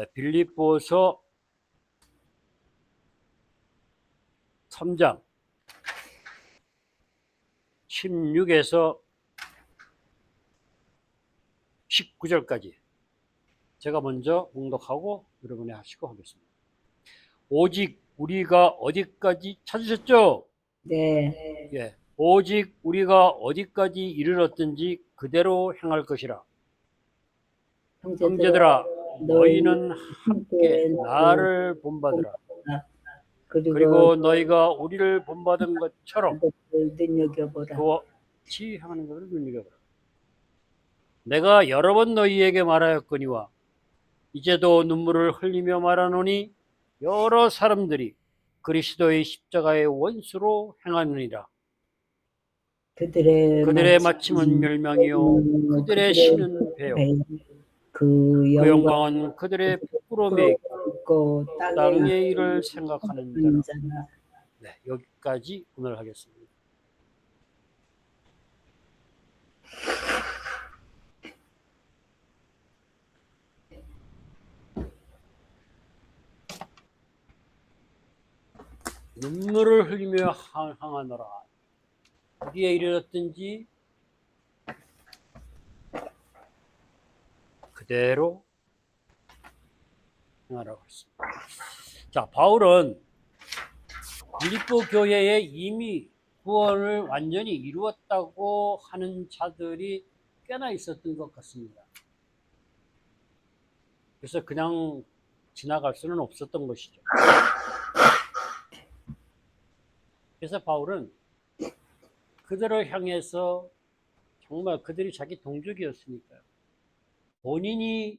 네, 빌립보서 3장 16에서 19절까지 제가 먼저 봉독하고 여러분이 하시고 하겠습니다. 오직 우리가 어디까지 찾으셨죠? 네. 예, 오직 우리가 어디까지 이르렀든지 그대로 행할 것이라. 형제들아, 너희는 함께 나를 본받으라. 그리고 너희가 우리를 본받은 것처럼 눈여겨보라. 그와 같이 행하는 것을 눈여겨보라. 내가 여러 번 너희에게 말하였거니와 이제도 눈물을 흘리며 말하노니 여러 사람들이 그리스도의 십자가의 원수로 행하느니라. 그들의 마침은 멸망이요 그들의 신은 배요 그 그 영광은 그들의 부끄러움에 있고 땅의 일을 생각하는 자라. 네, 여기까지 오늘 하겠습니다. 눈물을 흘리며 항하노라. 어디에 이르렀든지 그대로 행하라고 했습니다. 자, 바울은 빌립보 교회에 이미 구원을 완전히 이루었다고 하는 자들이 꽤나 있었던 것 같습니다. 그래서 그냥 지나갈 수는 없었던 것이죠. 그래서 바울은 그들을 향해서 정말 그들이 자기 동족이었으니까요. 본인이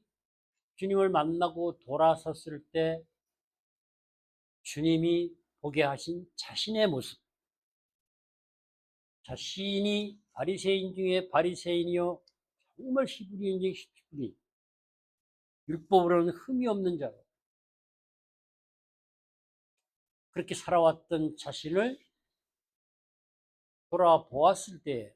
주님을 만나고 돌아섰을 때 주님이 보게 하신 자신의 모습, 자신이 바리새인 중에 바리새인이요 정말 히브리인 중에 히브리인, 율법으로는 흠이 없는 자로 그렇게 살아왔던 자신을 돌아보았을 때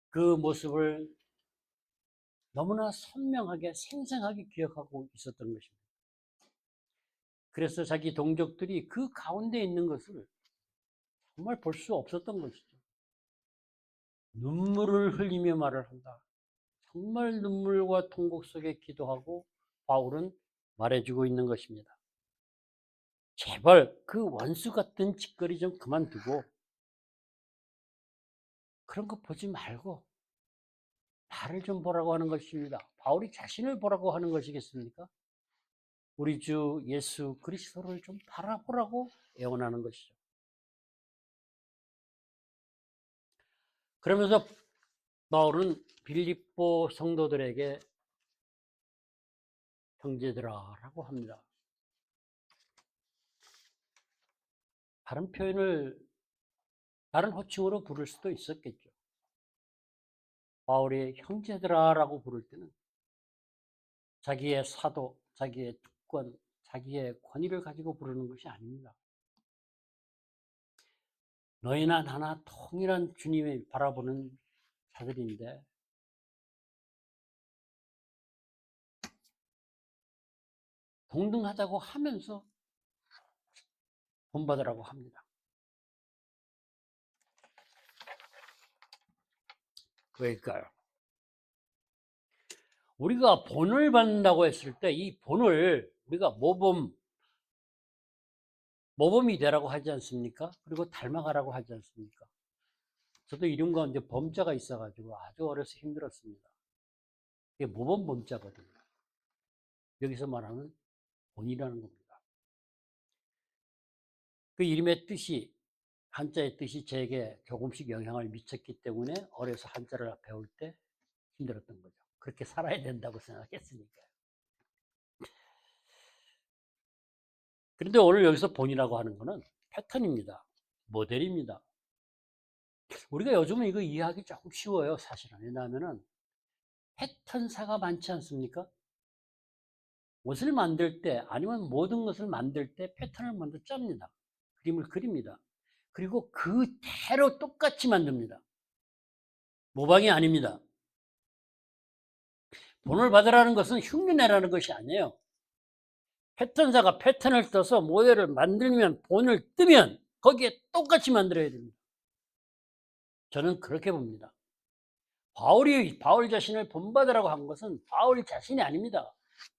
그 모습을 너무나 선명하게 생생하게 기억하고 있었던 것입니다. 그래서 자기 동족들이 그 가운데 있는 것을 정말 볼 수 없었던 것이죠. 눈물을 흘리며 말을 한다. 정말 눈물과 통곡 속에 기도하고 바울은 말해주고 있는 것입니다. 제발 그 원수 같은 짓거리 좀 그만두고 그런 거 보지 말고 나를 좀 보라고 하는 것입니다. 바울이 자신을 보라고 하는 것이겠습니까? 우리 주 예수 그리스도를 좀 바라보라고 애원하는 것이죠. 그러면서 바울은 빌립보 성도들에게 형제들아라고 합니다. 다른 표현을 다른 호칭으로 부를 수도 있었겠죠. 바울이 형제들아라고 부를 때는 자기의 사도, 자기의 특권, 자기의 권위를 가지고 부르는 것이 아닙니다. 너희나 나나 통일한 주님을 바라보는 자들인데 동등하다고 하면서 본받으라고 합니다. 왜일까요? 우리가 본을 받는다고 했을 때 이 본을 우리가 모범이 되라고 하지 않습니까? 그리고 닮아가라고 하지 않습니까? 저도 이름 가운데 범자가 있어가지고 아주 어려서 힘들었습니다. 이게 모범 범자거든요. 여기서 말하는 본이라는 겁니다. 그 이름의 뜻이 한자의 뜻이 제게 조금씩 영향을 미쳤기 때문에 어려서 한자를 배울 때 힘들었던 거죠. 그렇게 살아야 된다고 생각했으니까요. 그런데 오늘 여기서 본이라고 하는 것은 패턴입니다. 모델입니다. 우리가 요즘은 이거 이해하기 조금 쉬워요, 사실은. 왜냐하면 패턴사가 많지 않습니까? 옷을 만들 때 아니면 모든 것을 만들 때 패턴을 먼저 짭니다. 그림을 그립니다. 그리고 그대로 똑같이 만듭니다. 모방이 아닙니다. 본을 받으라는 것은 흉내내라는 것이 아니에요. 패턴사가 패턴을 써서 모델을 만들면 본을 뜨면 거기에 똑같이 만들어야 됩니다. 저는 그렇게 봅니다. 바울 자신을 본받으라고 한 것은 바울 자신이 아닙니다.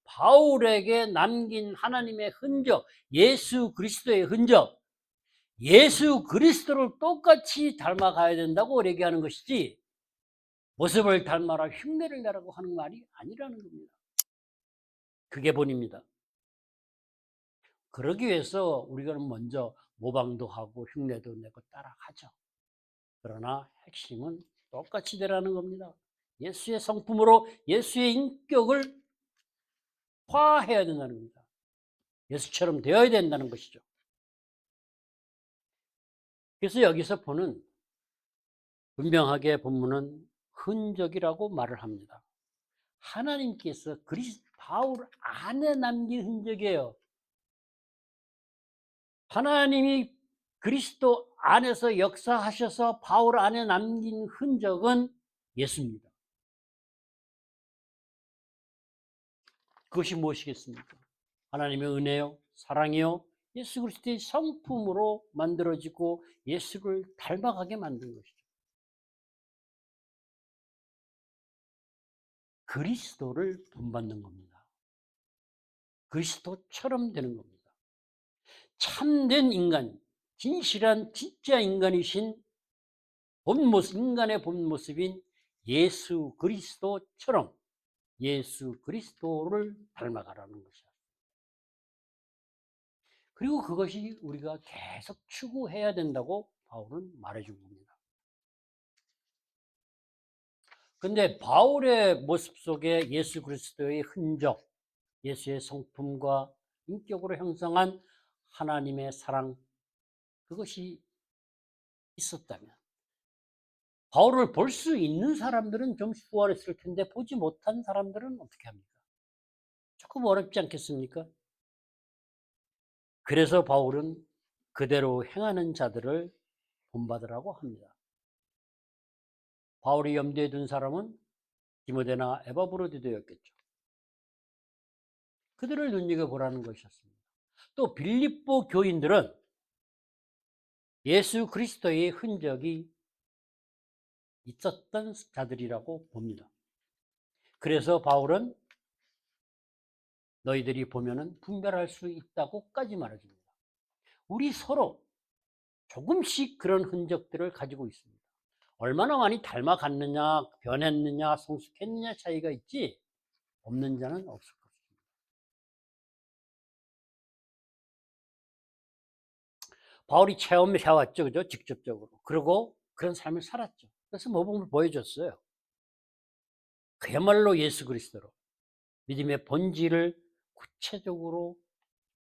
바울에게 남긴 하나님의 흔적, 예수 그리스도의 흔적, 예수 그리스도를 똑같이 닮아가야 된다고 얘기하는 것이지, 모습을 닮아라 흉내를 내라고 하는 말이 아니라는 겁니다. 그게 본입니다. 그러기 위해서 우리가 먼저 모방도 하고 흉내도 내고 따라가죠. 그러나 핵심은 똑같이 되라는 겁니다. 예수의 성품으로 예수의 인격을 화해해야 된다는 겁니다. 예수처럼 되어야 된다는 것이죠. 그래서 여기서 보는 분명하게 본문은 흔적이라고 말을 합니다. 하나님께서 바울 안에 남긴 흔적이에요. 하나님이 그리스도 안에서 역사하셔서 바울 안에 남긴 흔적은 예수입니다. 그것이 무엇이겠습니까? 하나님의 은혜요, 사랑이요, 예수 그리스도의 성품으로 만들어지고 예수를 닮아가게 만든 것이죠. 그리스도를 본받는 겁니다. 그리스도처럼 되는 겁니다. 참된 인간, 진실한 진짜 인간이신 인간의 본 모습인 예수 그리스도처럼 예수 그리스도를 닮아가라는 것이야. 그리고 그것이 우리가 계속 추구해야 된다고 바울은 말해준 겁니다. 근데 바울의 모습 속에 예수 그리스도의 흔적, 예수의 성품과 인격으로 형성한 하나님의 사랑, 그것이 있었다면 바울을 볼 수 있는 사람들은 좀 수월했을 텐데 보지 못한 사람들은 어떻게 합니까? 조금 어렵지 않겠습니까? 그래서 바울은 그대로 행하는 자들을 본받으라고 합니다. 바울이 염두에 둔 사람은 디모데나 에바브로디도였겠죠. 그들을 눈여겨보라는 것이었습니다. 또 빌립보 교인들은 예수 그리스도의 흔적이 있었던 자들이라고 봅니다. 그래서 바울은 너희들이 보면은 분별할 수 있다고까지 말해줍니다. 우리 서로 조금씩 그런 흔적들을 가지고 있습니다. 얼마나 많이 닮아갔느냐, 변했느냐, 성숙했느냐 차이가 있지 없는 자는 없을 것입니다. 바울이 체험해왔죠, 그죠? 직접적으로. 그리고 그런 삶을 살았죠. 그래서 모범을 보여줬어요. 그야말로 예수 그리스도로 믿음의 본질을 구체적으로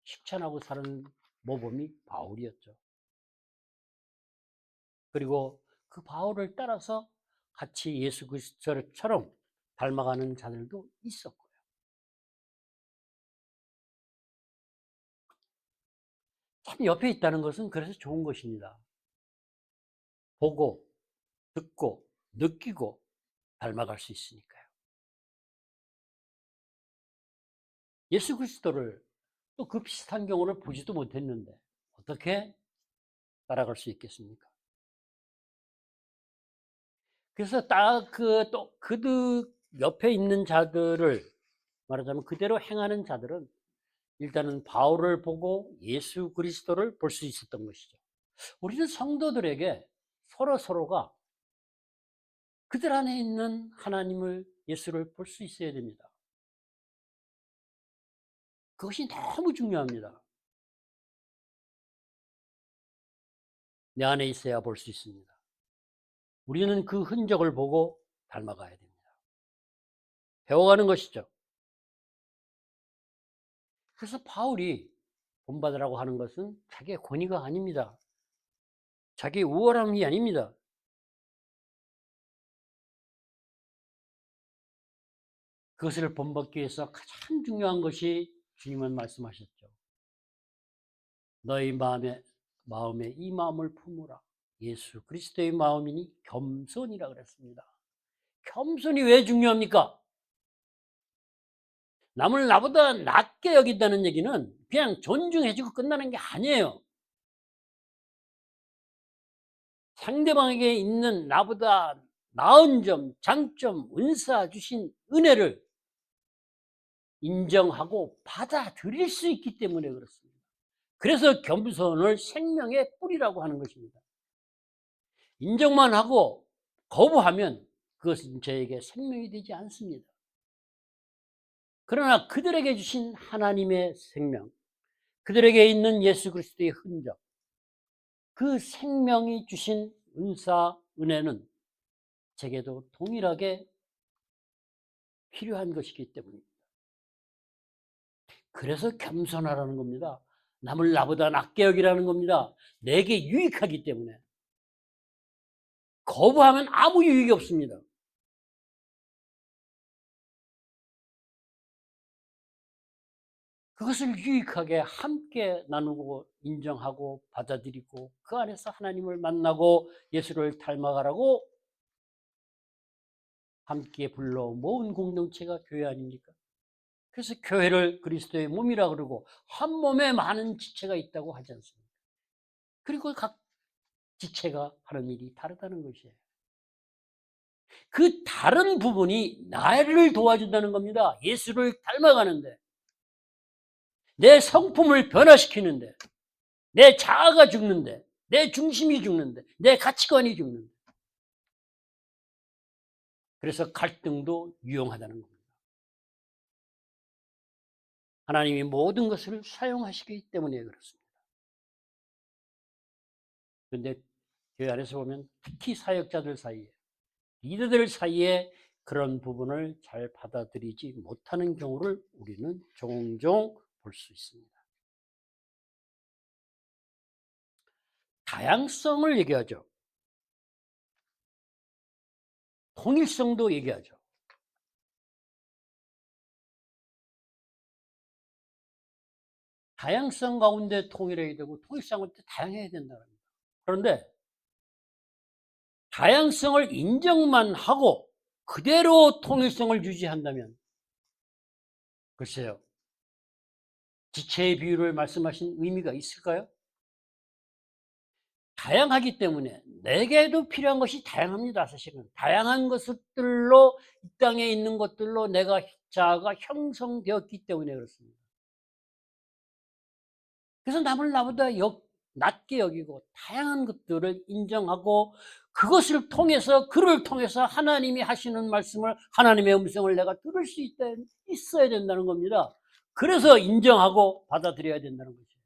실천하고 사는 모범이 바울이었죠. 그리고 그 바울을 따라서 같이 예수 그리스도처럼 닮아가는 자들도 있었고요. 참 옆에 있다는 것은 그래서 좋은 것입니다. 보고, 듣고, 느끼고 닮아갈 수 있으니까요. 예수 그리스도를 또 그 비슷한 경우를 보지도 못했는데 어떻게 따라갈 수 있겠습니까? 그래서 딱 그들 옆에 있는 자들을 말하자면 그대로 행하는 자들은 일단은 바울을 보고 예수 그리스도를 볼 수 있었던 것이죠. 우리는 성도들에게 서로가 그들 안에 있는 하나님을, 예수를 볼 수 있어야 됩니다. 그것이 너무 중요합니다. 내 안에 있어야 볼 수 있습니다. 우리는 그 흔적을 보고 닮아가야 됩니다. 배워가는 것이죠. 그래서 바울이 본받으라고 하는 것은 자기의 권위가 아닙니다. 자기의 우월함이 아닙니다. 그것을 본받기 위해서 가장 중요한 것이 주님은 말씀하셨죠. 너희 마음에 이 마음을 품으라. 예수 그리스도의 마음이니 겸손이라 그랬습니다. 겸손이 왜 중요합니까? 남을 나보다 낮게 여긴다는 얘기는 그냥 존중해주고 끝나는 게 아니에요. 상대방에게 있는 나보다 나은 점, 장점, 은사 주신 은혜를 인정하고 받아들일 수 있기 때문에 그렇습니다. 그래서 겸손을 생명의 뿌리라고 하는 것입니다. 인정만 하고 거부하면 그것은 저에게 생명이 되지 않습니다. 그러나 그들에게 주신 하나님의 생명, 그들에게 있는 예수 그리스도의 흔적, 그 생명이 주신 은사, 은혜는 제게도 동일하게 필요한 것이기 때문입니다. 그래서 겸손하라는 겁니다. 남을 나보다 낮게 여기라는 겁니다. 내게 유익하기 때문에. 거부하면 아무 유익이 없습니다. 그것을 유익하게 함께 나누고 인정하고 받아들이고 그 안에서 하나님을 만나고 예수를 닮아가라고 함께 불러 모은 공동체가 교회 아닙니까? 그래서 교회를 그리스도의 몸이라 그러고 한 몸에 많은 지체가 있다고 하지 않습니까? 그리고 각 지체가 하는 일이 다르다는 것이에요. 그 다른 부분이 나를 도와준다는 겁니다. 예수를 닮아가는데, 내 성품을 변화시키는데, 내 자아가 죽는데, 내 중심이 죽는데, 내 가치관이 죽는데. 그래서 갈등도 유용하다는 겁니다. 하나님이 모든 것을 사용하시기 때문에 그렇습니다. 그런데 교회 안에서 보면 특히 사역자들 사이에, 리더들 사이에 그런 부분을 잘 받아들이지 못하는 경우를 우리는 종종 볼 수 있습니다. 다양성을 얘기하죠. 통일성도 얘기하죠. 다양성 가운데 통일해야 되고 통일성 가운데 다양해야 된다는 겁니다. 그런데 다양성을 인정만 하고 그대로 통일성을 유지한다면 글쎄요. 지체의 비유를 말씀하신 의미가 있을까요? 다양하기 때문에 내게도 필요한 것이 다양합니다. 사실은 다양한 것들로 이 땅에 있는 것들로 내가 자아가 형성되었기 때문에 그렇습니다. 그래서 남을 나보다 낮게 여기고 다양한 것들을 인정하고 그것을 통해서 그를 통해서 하나님이 하시는 말씀을 하나님의 음성을 내가 들을 수 있어야 된다는 겁니다. 그래서 인정하고 받아들여야 된다는 거죠.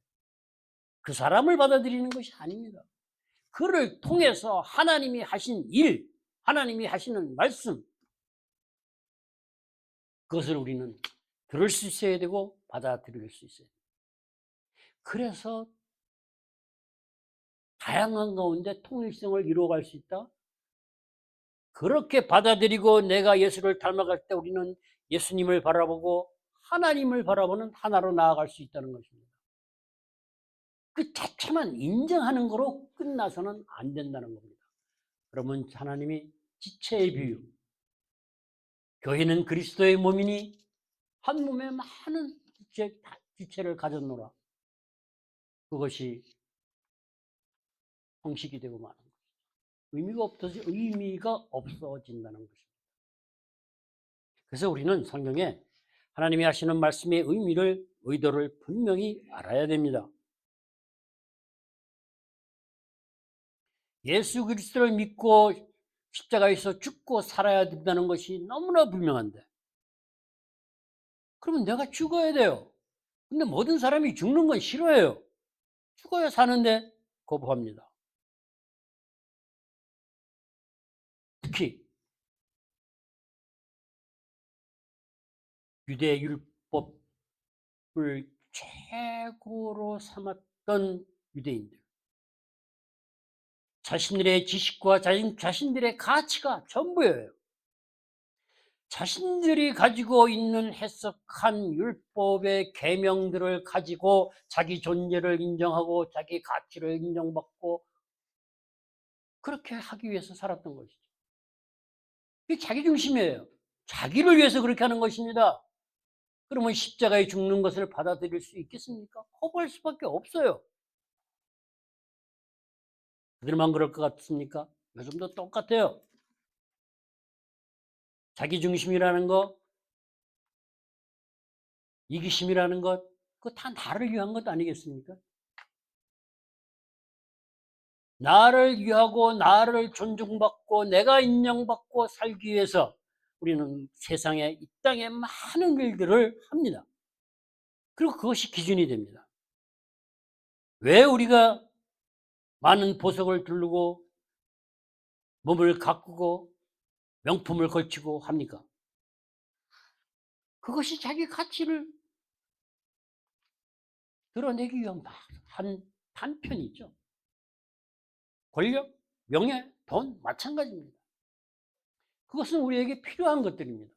그 사람을 받아들이는 것이 아닙니다. 그를 통해서 하나님이 하신 일, 하나님이 하시는 말씀, 그것을 우리는 들을 수 있어야 되고 받아들일 수 있어야 돼요. 그래서 다양한 가운데 통일성을 이루어갈 수 있다. 그렇게 받아들이고 내가 예수를 닮아갈 때 우리는 예수님을 바라보고 하나님을 바라보는 하나로 나아갈 수 있다는 것입니다. 그 자체만 인정하는 거로 끝나서는 안 된다는 겁니다. 그러면 하나님이 지체의 비유, 교회는 그리스도의 몸이니 한 몸에 많은 지체를 가졌노라. 그것이 형식이 되고 마는 거죠. 의미가 없어진다는 것입니다. 그래서 우리는 성경에 하나님이 하시는 말씀의 의미를, 의도를 분명히 알아야 됩니다. 예수 그리스도를 믿고 십자가에서 죽고 살아야 된다는 것이 너무나 분명한데, 그러면 내가 죽어야 돼요. 근데 모든 사람이 죽는 건 싫어해요. 죽어야 사는데 거부합니다. 특히 유대 율법을 최고로 삼았던 유대인들, 자신들의 지식과 자신들의 가치가 전부예요. 자신들이 가지고 있는 해석한 율법의 계명들을 가지고 자기 존재를 인정하고 자기 가치를 인정받고 그렇게 하기 위해서 살았던 것이죠. 그게 자기중심이에요. 자기를 위해서 그렇게 하는 것입니다. 그러면 십자가에 죽는 것을 받아들일 수 있겠습니까? 거부할 수밖에 없어요. 그들만 그럴 것 같습니까? 요즘도 똑같아요. 자기중심이라는 것, 이기심이라는 것, 그거 다 나를 위한 것 아니겠습니까? 나를 위하고 나를 존중받고 내가 인정받고 살기 위해서 우리는 세상에 이 땅에 많은 일들을 합니다. 그리고 그것이 기준이 됩니다. 왜 우리가 많은 보석을 두르고 몸을 가꾸고 명품을 걸치고 합니까? 그것이 자기 가치를 드러내기 위한 한 단편이죠. 권력, 명예, 돈 마찬가지입니다. 그것은 우리에게 필요한 것들입니다.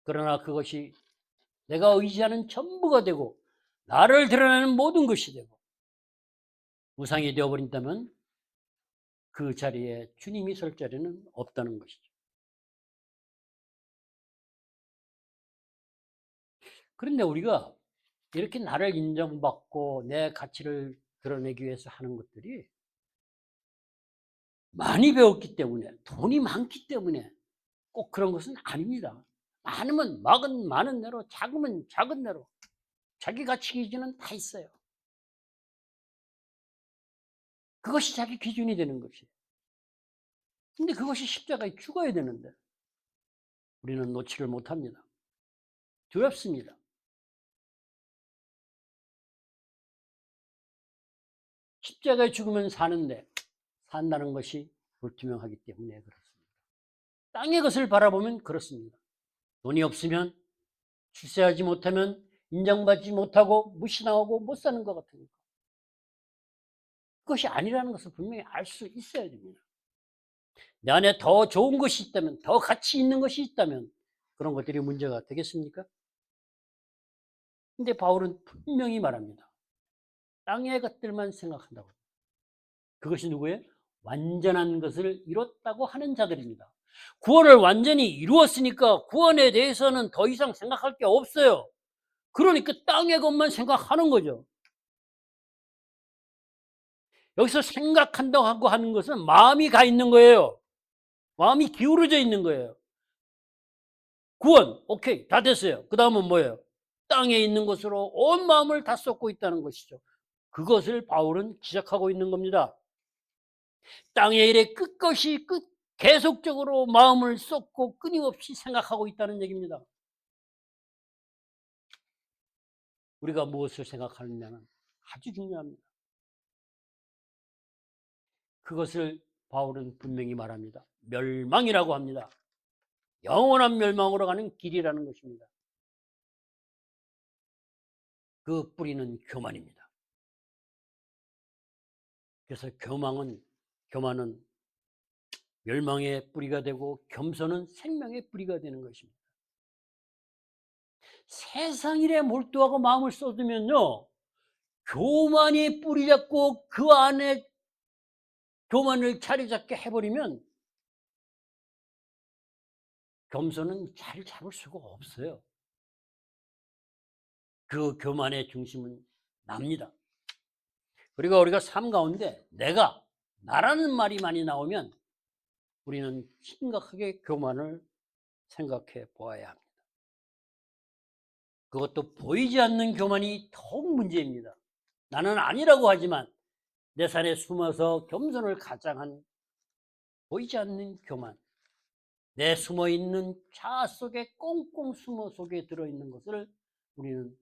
그러나 그것이 내가 의지하는 전부가 되고 나를 드러내는 모든 것이 되고 우상이 되어버린다면 그 자리에 주님이 설 자리는 없다는 것이죠. 그런데 우리가 이렇게 나를 인정받고 내 가치를 드러내기 위해서 하는 것들이 많이 배웠기 때문에 돈이 많기 때문에 꼭 그런 것은 아닙니다. 많으면 많은 대로 작으면 작은 대로 자기 가치 기준은 다 있어요. 그것이 자기 기준이 되는 것이에요. 근데 그것이 십자가에 죽어야 되는데 우리는 놓지를 못합니다. 두렵습니다. 십자가에 죽으면 사는데 산다는 것이 불투명하기 때문에 그렇습니다. 땅의 것을 바라보면 그렇습니다. 돈이 없으면 출세하지 못하면 인정받지 못하고 무시당하고 못 사는 것 같으니까. 그것이 아니라는 것을 분명히 알 수 있어야 됩니다. 내 안에 더 좋은 것이 있다면, 더 가치 있는 것이 있다면 그런 것들이 문제가 되겠습니까? 근데 바울은 분명히 말합니다. 땅의 것들만 생각한다고. 그것이 누구예요? 완전한 것을 이뤘다고 하는 자들입니다. 구원을 완전히 이루었으니까 구원에 대해서는 더 이상 생각할 게 없어요. 그러니까 땅의 것만 생각하는 거죠. 여기서 생각한다고 하는 것은 마음이 가 있는 거예요. 마음이 기울어져 있는 거예요. 구원, 오케이, 다 됐어요. 그 다음은 뭐예요? 땅에 있는 것으로 온 마음을 다 쏟고 있다는 것이죠. 그것을 바울은 지적하고 있는 겁니다. 땅의 일에 계속적으로 마음을 쏟고 끊임없이 생각하고 있다는 얘기입니다. 우리가 무엇을 생각하느냐는 아주 중요합니다. 그것을 바울은 분명히 말합니다. 멸망이라고 합니다. 영원한 멸망으로 가는 길이라는 것입니다. 그 뿌리는 교만입니다. 그래서 교만은 멸망의 뿌리가 되고 겸손은 생명의 뿌리가 되는 것입니다. 세상 일에 몰두하고 마음을 쏟으면요. 교만이 뿌리 잡고 그 안에 교만을 자리 잡게 해버리면 겸손은 자리 잡을 수가 없어요. 그 교만의 중심은 납니다. 그리고 우리가 삶 가운데 나라는 말이 많이 나오면 우리는 심각하게 교만을 생각해 보아야 합니다. 그것도 보이지 않는 교만이 더욱 문제입니다. 나는 아니라고 하지만 내 산에 숨어서 겸손을 가장한 보이지 않는 교만, 내 숨어있는 자아 속에 꽁꽁 숨어 속에 들어있는 것을 우리는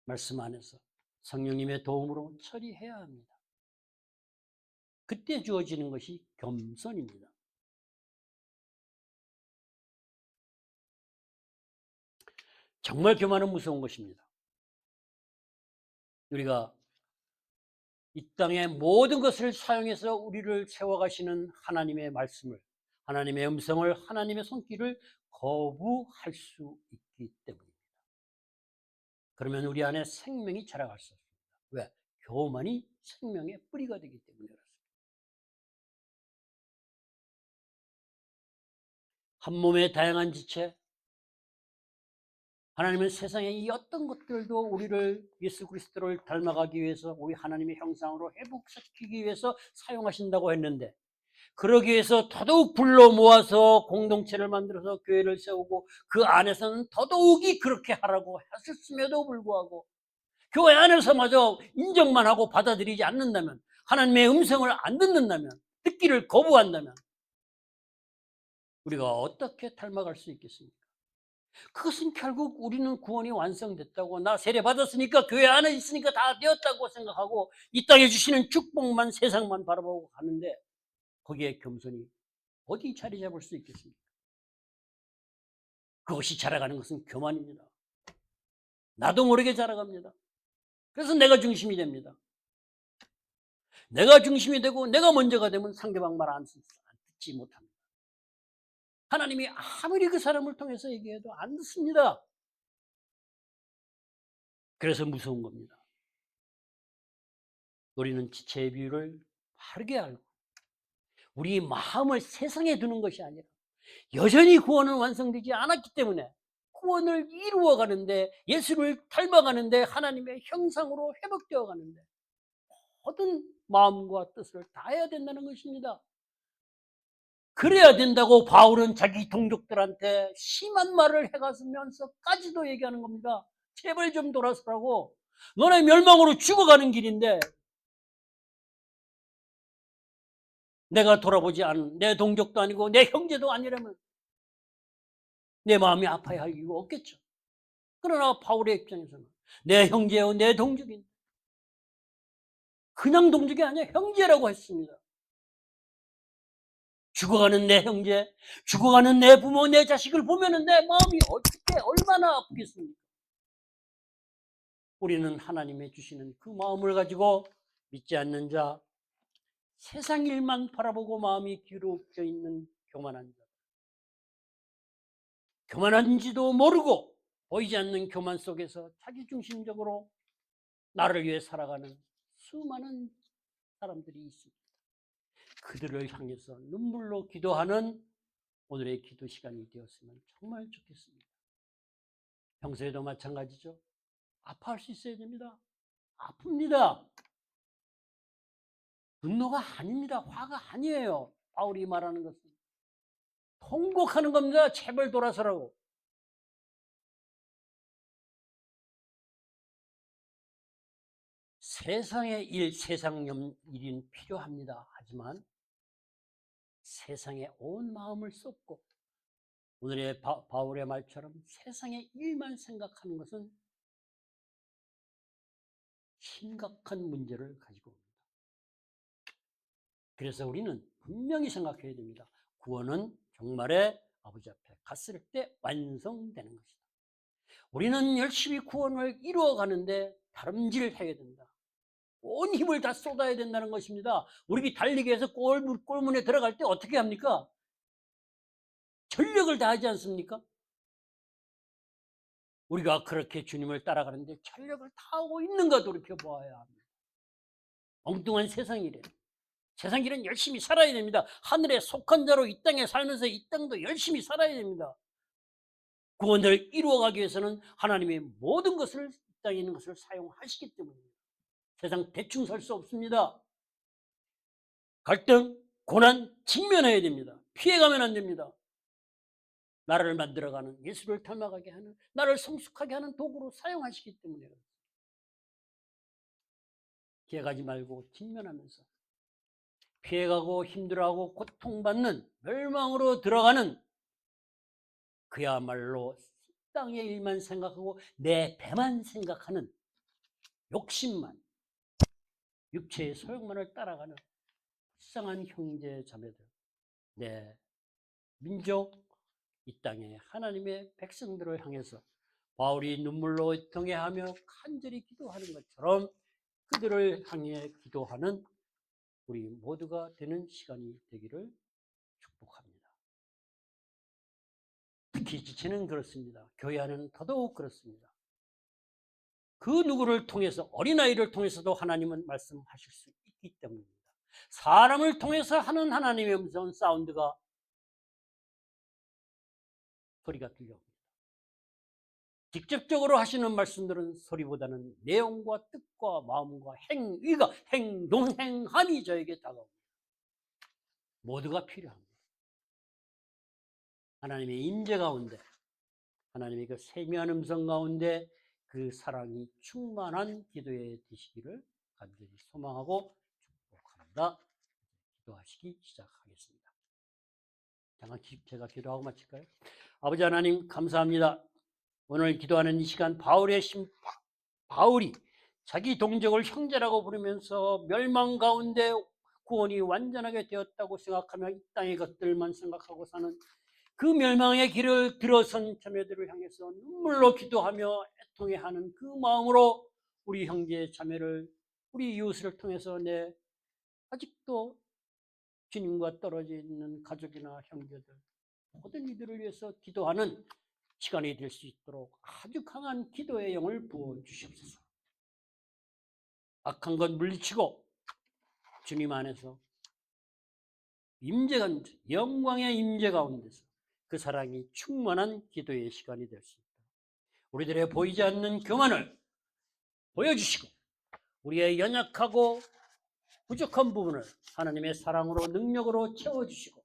말씀 안에서 성령님의 도움으로 처리해야 합니다. 그때 주어지는 것이 겸손입니다. 정말 교만은 무서운 것입니다. 우리가 이 땅의 모든 것을 사용해서 우리를 세워가시는 하나님의 말씀을, 하나님의 음성을, 하나님의 손길을 거부할 수 있기 때문입니다. 그러면 우리 안에 생명이 자라갈 수 없습니다. 왜? 교만이 생명의 뿌리가 되기 때문에 그렇습니다. 한 몸의 다양한 지체, 하나님은 세상의 이 어떤 것들도 우리를 예수 그리스도를 닮아가기 위해서 우리 하나님의 형상으로 회복시키기 위해서 사용하신다고 했는데 그러기 위해서 더더욱 불러 모아서 공동체를 만들어서 교회를 세우고 그 안에서는 더더욱이 그렇게 하라고 하셨음에도 불구하고 교회 안에서마저 인정만 하고 받아들이지 않는다면 하나님의 음성을 안 듣는다면 듣기를 거부한다면 우리가 어떻게 닮아갈 수 있겠습니까? 그것은 결국 우리는 구원이 완성됐다고 나 세례 받았으니까 교회 안에 있으니까 다 되었다고 생각하고 이 땅에 주시는 축복만 세상만 바라보고 가는데 거기에 겸손이 어디 자리 잡을 수 있겠습니까? 그것이 자라가는 것은 교만입니다. 나도 모르게 자라갑니다. 그래서 내가 중심이 됩니다. 내가 중심이 되고 내가 먼저가 되면 상대방 말 안 듣지 못합니다. 하나님이 아무리 그 사람을 통해서 얘기해도 안 듣습니다. 그래서 무서운 겁니다. 우리는 지체의 비율을 바르게 알고 우리 마음을 세상에 두는 것이 아니라 여전히 구원은 완성되지 않았기 때문에 구원을 이루어 가는데 예수를 닮아가는데 하나님의 형상으로 회복되어 가는데 모든 마음과 뜻을 다해야 된다는 것입니다. 그래야 된다고 바울은 자기 동족들한테 심한 말을 해가면서까지도 얘기하는 겁니다. 제발 좀 돌아서라고. 너네 멸망으로 죽어가는 길인데 내가 돌아보지 않은 내 동족도 아니고 내 형제도 아니라면 내 마음이 아파야 할 이유가 없겠죠. 그러나 바울의 입장에서는 내 형제요 내 동족인 그냥 동족이 아니라 형제라고 했습니다. 죽어가는 내 형제, 죽어가는 내 부모, 내 자식을 보면은 내 마음이 어떻게 얼마나 아프겠습니까? 우리는 하나님의 주시는 그 마음을 가지고 믿지 않는 자, 세상 일만 바라보고 마음이 기울어져 있는 교만한 자, 교만한지도 모르고 보이지 않는 교만 속에서 자기중심적으로 나를 위해 살아가는 수많은 사람들이 있습니다. 그들을 향해서 눈물로 기도하는 오늘의 기도 시간이 되었으면 정말 좋겠습니다. 평소에도 마찬가지죠. 아파할 수 있어야 됩니다. 아픕니다. 분노가 아닙니다. 화가 아니에요. 바울이 말하는 것은. 통곡하는 겁니다. 제발 돌아서라고. 세상의 일, 세상 일인 필요합니다. 하지만 세상에 온 마음을 쏟고 오늘의 바울의 말처럼 세상의 일만 생각하는 것은 심각한 문제를 가지고 옵니다. 그래서 우리는 분명히 생각해야 됩니다. 구원은 정말의 아버지 앞에 갔을 때 완성되는 것이다. 우리는 열심히 구원을 이루어 가는데 다름질해야 된다. 온 힘을 다 쏟아야 된다는 것입니다. 우리 달리기 위해서 골문에 들어갈 때 어떻게 합니까? 전력을 다하지 않습니까? 우리가 그렇게 주님을 따라가는데 전력을 다하고 있는가 돌이켜보아야 합니다. 엉뚱한 세상이래. 세상 일은 열심히 살아야 됩니다. 하늘에 속한 자로 이 땅에 살면서 이 땅도 열심히 살아야 됩니다. 구원을 이루어가기 위해서는 하나님의 모든 것을 이 땅에 있는 것을 사용하시기 때문입니다. 세상 대충 살 수 없습니다. 갈등, 고난 직면해야 됩니다. 피해가면 안 됩니다. 나를 만들어가는 예수를 닮아가게 하는 나를 성숙하게 하는 도구로 사용하시기 때문에 피해가지 말고 직면하면서 피해가고 힘들어하고 고통받는 멸망으로 들어가는 그야말로 땅의 일만 생각하고 내 배만 생각하는 욕심만 육체의 소욕만을 따라가는 불쌍한 형제 자매들 내 민족 이 땅에 하나님의 백성들을 향해서 바울이 눈물로 통회하며 간절히 기도하는 것처럼 그들을 향해 기도하는 우리 모두가 되는 시간이 되기를 축복합니다. 특히 지체는 그렇습니다. 교회 안에는 더더욱 그렇습니다. 그 누구를 통해서 어린아이를 통해서도 하나님은 말씀하실 수 있기 때문입니다. 사람을 통해서 하는 하나님의 음성 사운드가 소리가 들려옵니다. 직접적으로 하시는 말씀들은 소리보다는 내용과 뜻과 마음과 행위가 행동행함이 저에게 다가옵니다. 모두가 필요합니다. 하나님의 임재 가운데, 하나님의 그 세미한 음성 가운데 그 사랑이 충만한 기도에 되시기를 간절히 소망하고 축복합니다. 기도하시기 시작하겠습니다. 잠깐 제가 기도하고 마칠까요? 아버지 하나님 감사합니다. 오늘 기도하는 이 시간 바울이 자기 동족을 형제라고 부르면서 멸망 가운데 구원이 완전하게 되었다고 생각하며 이 땅의 것들만 생각하고 사는 그 멸망의 길을 들어선 자매들을 향해서 눈물로 기도하며 애통해하는 그 마음으로 우리 형제 자매를 우리 이웃을 통해서 아직도 주님과 떨어져 있는 가족이나 형제들 모든 이들을 위해서 기도하는 시간이 될 수 있도록 아주 강한 기도의 영을 부어주시옵소서. 악한 것 물리치고 주님 안에서 영광의 임재 가운데서 그 사랑이 충만한 기도의 시간이 될 수 있도록 우리들의 보이지 않는 교만을 보여주시고 우리의 연약하고 부족한 부분을 하나님의 사랑으로 능력으로 채워주시고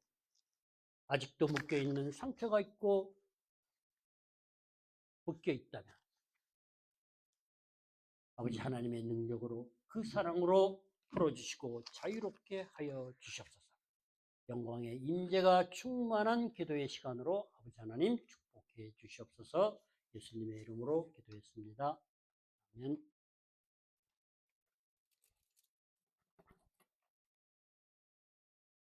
아직도 묶여있는 상처가 있고 묶여있다면 아버지 하나님의 능력으로 그 사랑으로 풀어주시고 자유롭게 하여 주시옵소서. 영광의 임재가 충만한 기도의 시간으로 아버지 하나님 축복해 주시옵소서. 예수님의 이름으로 기도했습니다. 아멘.